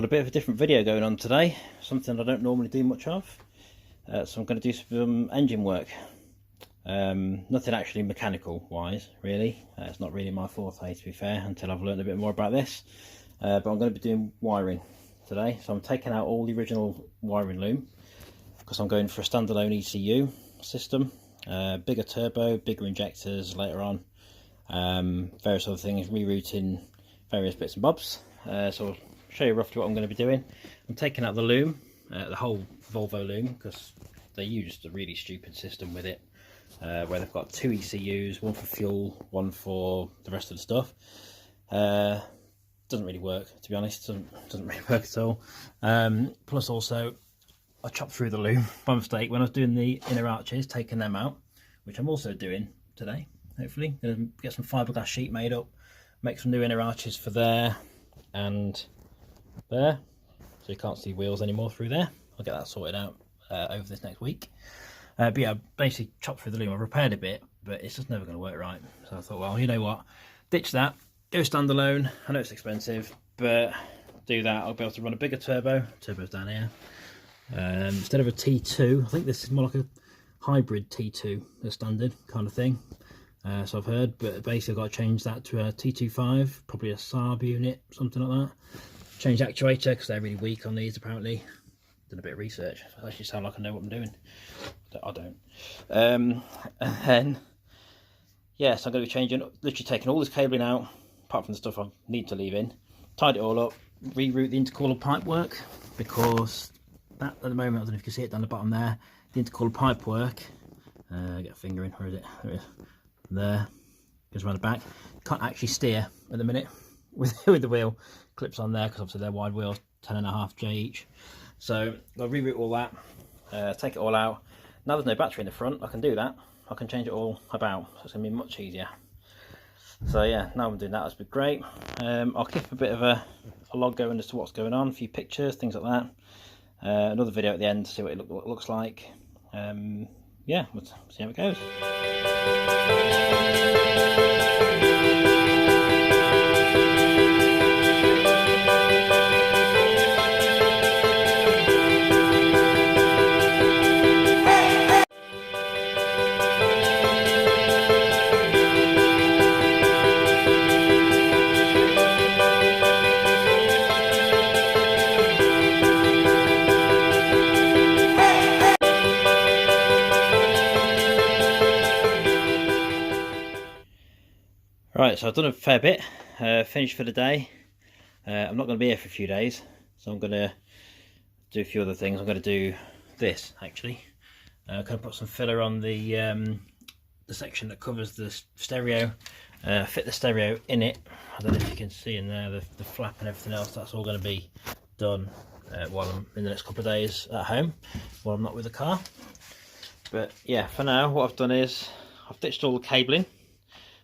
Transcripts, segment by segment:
Got a bit of a different video going on today, something I don't normally do much of. So I'm going to do some engine work. Nothing actually mechanical wise, really. It's not really my forte, to be fair, until I've learned a bit more about this. But I'm going to be doing wiring today. So I'm taking out all the original wiring loom because I'm going for a standalone ECU system. Bigger turbo, bigger injectors later on. Various other things, rerouting various bits and bobs. So I'll show you roughly what I'm going to be doing. I'm taking out the loom, the whole Volvo loom, because they used a really stupid system with it, where they've got two ECUs, one for fuel, one for the rest of the stuff. Doesn't really work, to be honest. Doesn't really work at all. Plus also, I chopped through the loom by mistake when I was doing the inner arches, taking them out, which I'm also doing today. Hopefully, gonna get some fiberglass sheet made up, make some new inner arches for there and there, so you can't see wheels anymore through there. I'll get that sorted out over this next week. But yeah, I basically chopped through the loom. I've repaired a bit, but it's just never going to work right. So I thought, well, you know what, ditch that, go standalone. I know it's expensive, but do that. I'll be able to run a bigger turbo. Turbo's down here. Instead of a T2, I think this is more like a hybrid T2, the standard kind of thing. So I've heard, but basically I've got to change that to a T25, probably a Saab unit, something like that. Change the actuator because they're really weak on these apparently. Done a bit of research. I actually sound like I know what I'm doing. I don't. And then, yeah, so I'm going to be changing, literally taking all this cabling out, apart from the stuff I need to leave in. Tied it all up, reroute the intercooler pipework, because that at the moment, I don't know if you can see it down the bottom there, the intercooler pipework, get a finger in, where is it? There it is. There, goes around the back. Can't actually steer at the minute with the wheel. Clips on there because obviously they're wide wheels, 10.5J each. So I'll reroute all that, take it all out. Now there's no battery in the front, I can do that. I can change it all about, so it's going to be much easier. So yeah, now I'm doing that, that's been great. I'll keep a bit of a log going as to what's going on, a few pictures, things like that. Another video at the end to see what it looks like. Yeah, we'll see how it goes. Right, so I've done a fair bit, finished for the day. I'm not going to be here for a few days, so I'm going to do a few other things. I'm going to do this, actually. I'm going to put some filler on the section that covers the stereo, fit the stereo in it. I don't know if you can see in there the flap and everything else. That's all going to be done while I'm in the next couple of days at home, while I'm not with the car. But yeah, for now, what I've done is I've ditched all the cabling.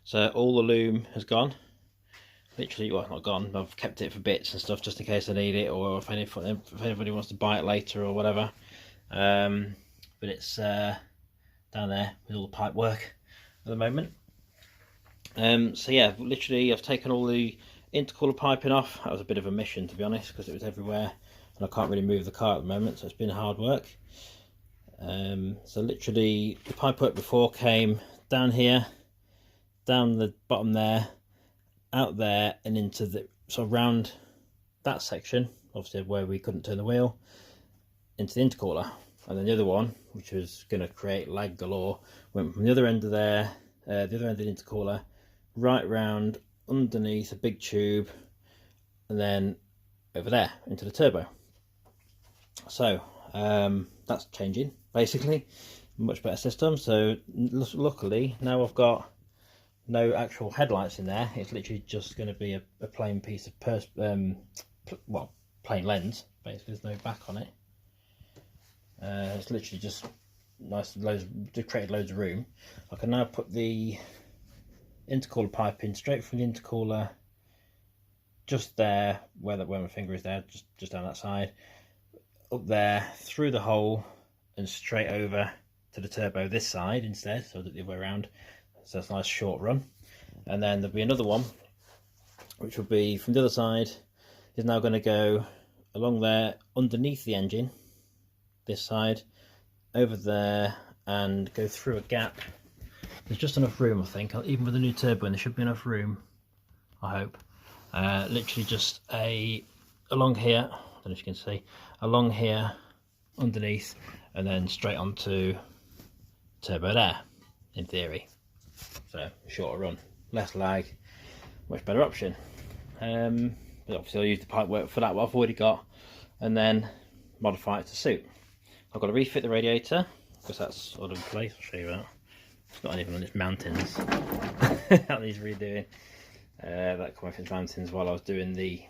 So all the loom has gone, literally, well, not gone, I've kept it for bits and stuff just in case I need it, or if anybody wants to buy it later or whatever. But it's down there with all the pipe work at the moment. So yeah, literally I've taken all the intercooler piping off. That was a bit of a mission, to be honest, because it was everywhere and I can't really move the car at the moment, so it's been hard work. So literally the pipe work before came down here, down the bottom there, out there, and into the, so around that section, obviously where we couldn't turn the wheel, into the intercooler. And then the other one, which was going to create lag galore, went from the other end of there, the other end of the intercooler, right round underneath a big tube, and then over there into the turbo. So that's changing, basically. Much better system. So luckily now I've got no actual headlights in there. It's literally just going to be a plain piece of plain lens, basically. There's no back on it. It's literally just nice, created loads of room. I can now put the intercooler pipe in straight from the intercooler, just there where my finger is there, just down that side, up there through the hole and straight over to the turbo this side instead, so that the other way around. So it's a nice short run. And then there'll be another one which will be from the other side, is now going to go along there underneath the engine, this side, over there, and go through a gap. There's just enough room, I think. Even with the new turbo in, there should be enough room, I hope. Literally just along here, I don't know if you can see, along here, underneath, and then straight onto turbo there, in theory. So, shorter run, less lag, much better option. But obviously I'll use the pipework for that, what I've already got, and then modify it to suit. I've got to refit the radiator, because that's all in place. I'll show you that. It's not even on its mountains. That needs redoing. That come off its mountains while I was doing the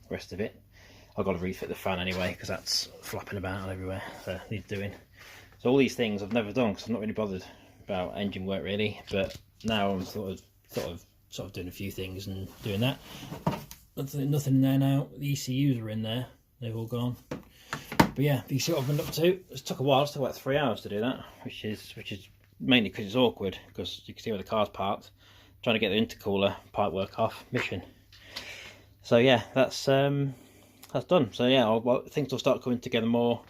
rest of it. I've got to refit the fan anyway, because that's flapping about everywhere, so needs doing. So all these things I've never done, because I'm not really bothered about engine work really, but now I'm sort of doing a few things and doing that. Nothing in there now. The ECUs are in there, they've all gone. But yeah, you see what I've been up to. It took a while. It took about 3 hours to do that, which is mainly because it's awkward, because you can see where the car's parked. Trying to get the intercooler pipework off, mission. So yeah, that's done. So yeah, things will start coming together more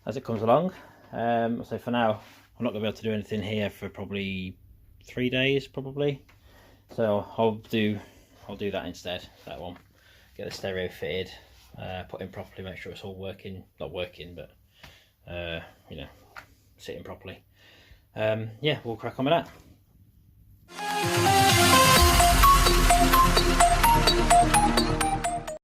as it comes along. So for now, I'm not going to be able to do anything here for probably 3 days, probably. So I'll do that instead. That one, get the stereo fitted, put in properly, make sure it's all working. Not working, but you know, sitting properly. Yeah, we'll crack on with that.